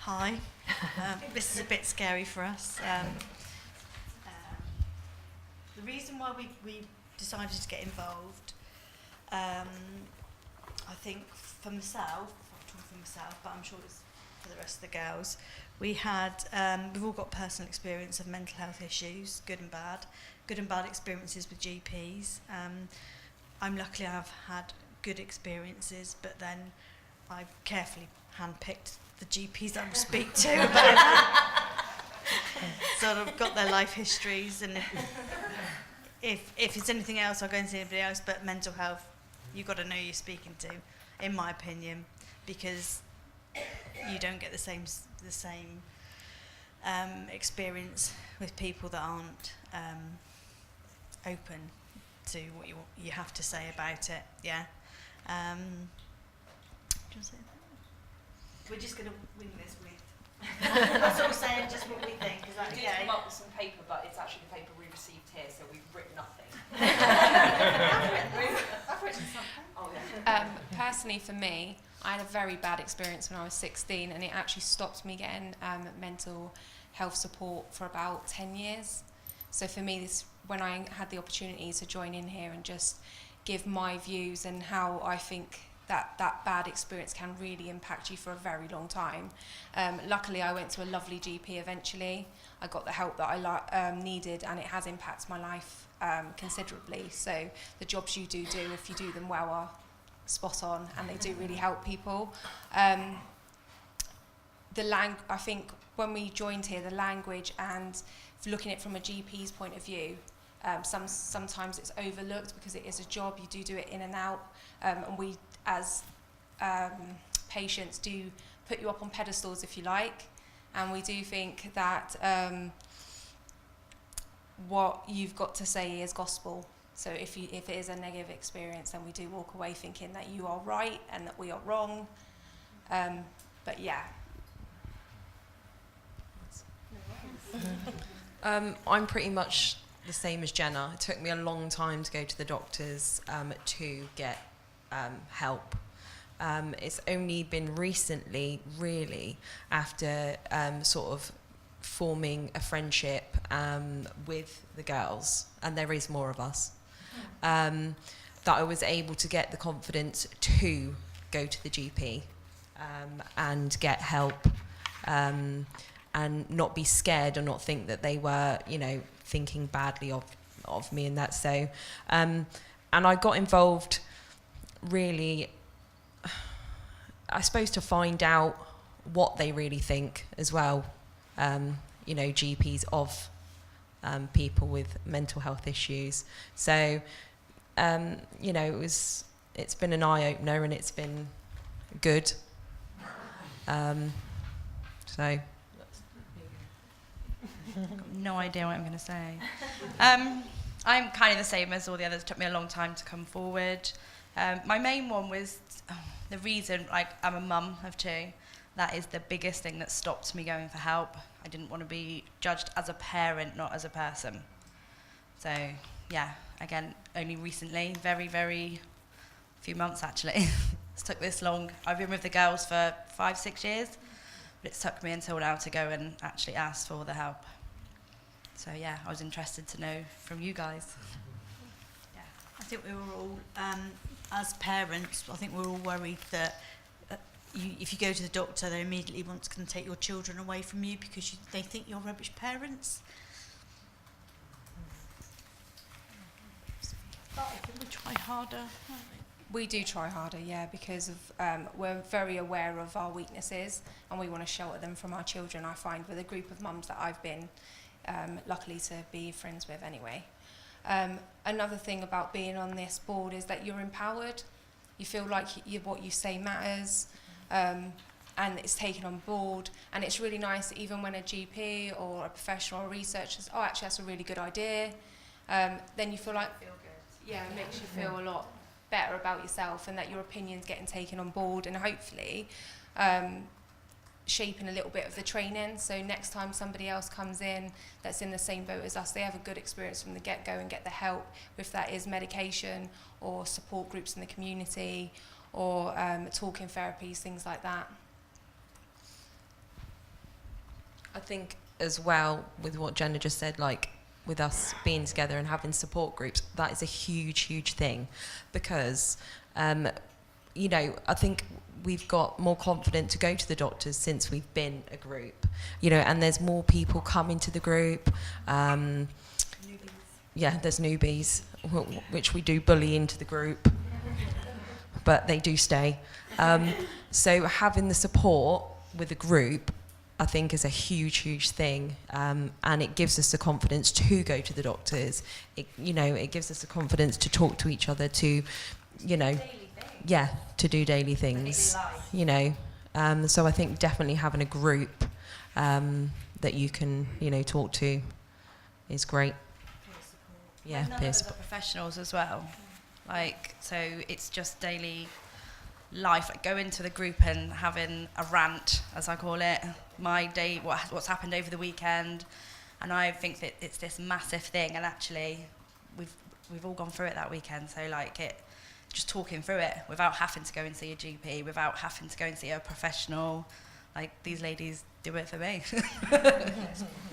Hi. This is a bit scary for us. The reason why we decided to get involved, I think for myself, I'm talking for myself, but I'm sure it's for the rest of the girls, we've all got personal experience of mental health issues, good and bad experiences with GPs. I'm luckily I've had good experiences, but then I've carefully handpicked the GPs I speak to about sort of got their life histories, and if it's anything else I'll go and see anybody else, but mental health you've got to know who you're speaking to, in my opinion, because you don't get the same experience with people that aren't open to what you have to say about it. Yeah. Do you want to say that? We're just going to wing this with. That's what we're saying, just what we think. Is that we okay? did come up with some paper, but it's actually the paper we received here, so we've written nothing. I've written something. Oh, yeah. Personally, for me, I had a very bad experience when I was 16, and it actually stopped me getting mental health support for about 10 years. So for me, when I had the opportunity to join in here and just give my views and how I think that bad experience can really impact you for a very long time. Luckily, I went to a lovely GP eventually. I got the help that I needed, and it has impacted my life considerably. So the jobs you do, if you do them well, are spot on, and they do really help people. I think when we joined here, the language and looking at it from a GP's point of view, sometimes it's overlooked because it is a job. You do it in and out, and we as patients do put you up on pedestals, if you like, and we do think that what you've got to say is gospel. So if it is a negative experience, then we do walk away thinking that you are right and that we are wrong. But yeah. I'm pretty much the same as Jenna. It took me a long time to go to the doctors to get help. It's only been recently, really, after sort of forming a friendship with the girls, and there is more of us, that I was able to get the confidence to go to the GP and get help, and not be scared or not think that they were, thinking badly of me and that. So, and I got involved really, I suppose, to find out what they really think as well, GPs of people with mental health issues. So, it's been an eye-opener, and it's been good. So... No idea what I'm going to say. I'm kind of the same as all the others. It took me a long time to come forward. My main one was the reason, I'm a mum of two. That is the biggest thing that stopped me going for help. I didn't want to be judged as a parent, not as a person. So, yeah, again, only recently, very, very few months actually. It's took this long. I've been with the girls for 5-6 years, but it's took me until now to go and actually ask for the help. So yeah, I was interested to know from you guys. Yeah, I think we were all, as parents, I think we're all worried that if you go to the doctor, they immediately want to take your children away from you because they think you're rubbish parents. But I think we try harder. We do try harder, yeah, because of we're very aware of our weaknesses, and we want to shelter them from our children. I find with a group of mums that I've been luckily to be friends with anyway. Another thing about being on this board is that you're empowered. You feel like what you say matters, and it's taken on board. And it's really nice that even when a GP or a professional or researcher says, oh, actually that's a really good idea, then you feel like, yeah, it makes you feel a lot better about yourself, and that your opinion's getting taken on board, and hopefully shaping a little bit of the training, so next time somebody else comes in that's in the same boat as us, they have a good experience from the get-go and get the help, if that is medication or support groups in the community or talking therapies, things like that. I think as well with what Jenna just said, like with us being together and having support groups, that is a huge thing, because you know, I think we've got more confident to go to the doctors since we've been a group, you know, and there's more people coming to the group. Yeah, there's newbies, which we do bully into the group, but they do stay. So having the support with a group, I think, is a huge thing, and it gives us the confidence to go to the doctors. It, you know, it gives us the confidence to talk to each other, to, you know, yeah, to do daily things, you know. So I think definitely having a group that you can, you know, talk to is great. Yeah, None of us are professionals as well. Like, so it's just daily life. Like going to the group and having a rant, as I call it, my day, what's happened over the weekend, and I think that it's this massive thing. And actually, we've all gone through it that weekend. So like just talking through it without having to go and see a GP, without having to go and see a professional. Like, these ladies do it for me.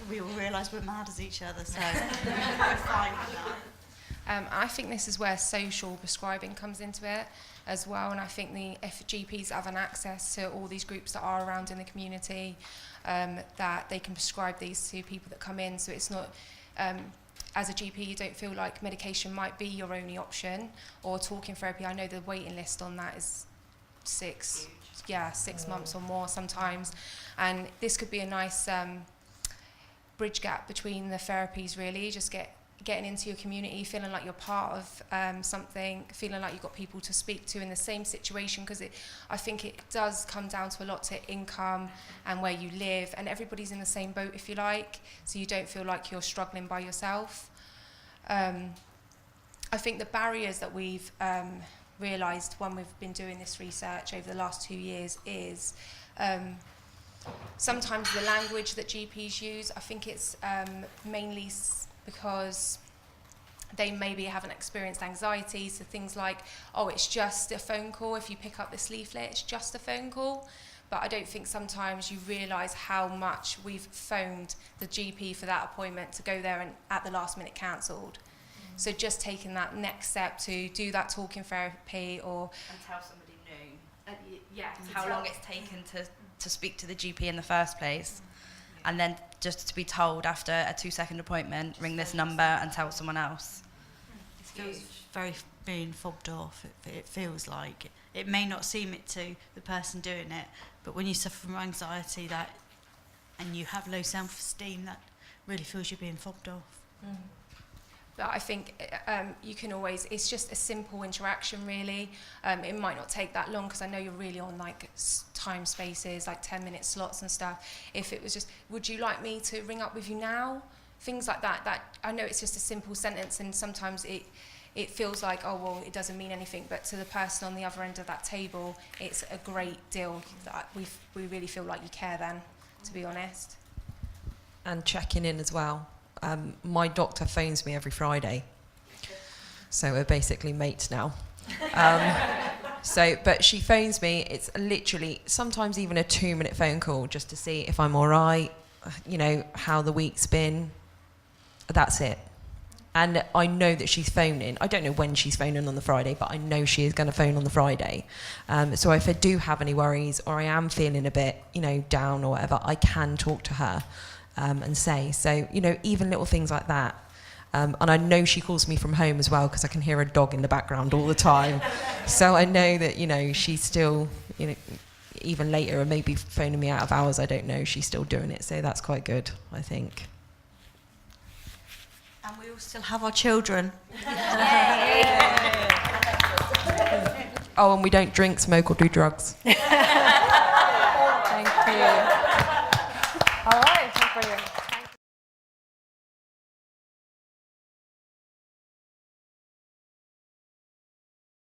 We all realise we're mad as each other, so we're fine with that. I think this is where social prescribing comes into it as well, and I think if GPs have an access to all these groups that are around in the community, that they can prescribe these to people that come in, so it's not, as a GP, you don't feel like medication might be your only option, or talking therapy. I know the waiting list on that is 6 months or more sometimes, and this could be a nice bridge gap between the therapies, really, just getting into your community, feeling like you're part of something, feeling like you've got people to speak to in the same situation, because I think it does come down to a lot to income and where you live, and everybody's in the same boat, if you like, so you don't feel like you're struggling by yourself. I think the barriers that we've realised when we've been doing this research over the last 2 years is sometimes the language that GPs use. I think it's mainly because they maybe haven't experienced anxiety, so things like, oh, it's just a phone call. If you pick up this leaflet, it's just a phone call. But I don't think sometimes you realise how much we've phoned the GP for that appointment to go there and at the last minute cancelled. So just taking that next step to do that talking therapy, or And tell somebody new. How long it's taken to speak to the GP in the first place. And then just to be told after a 2-second appointment, ring this number and tell someone else. It feels very being fobbed off. It feels like it may not seem it to the person doing it, but when you suffer from anxiety and you have low self-esteem, that really feels you're being fobbed off. But I think you can always, it's just a simple interaction, really. It might not take that long, because I know you're really on like time spaces, like 10-minute slots and stuff. If it was just, would you like me to ring up with you now? Things like that, I know it's just a simple sentence, and sometimes it feels like, oh, well, it doesn't mean anything, but to the person on the other end of that table, it's a great deal. That we really feel like you care then, to be honest. And checking in as well. My doctor phones me every Friday, so we're basically mates now. But she phones me, it's literally sometimes even a 2-minute phone call just to see if I'm all right, you know, how the week's been. That's it. And I know that she's phoning. I don't know when she's phoning on the Friday, but I know she is going to phone on the Friday. So if I do have any worries, or I am feeling a bit, you know, down or whatever, I can talk to her. And say, so, you know, even little things like that. And I know she calls me from home as well, because I can hear a dog in the background all the time. So I know that, you know, she's still, you know, even later, or maybe phoning me out of hours, I don't know, she's still doing it. So that's quite good, I think. And we all still have our children. Oh, and we don't drink, smoke, or do drugs.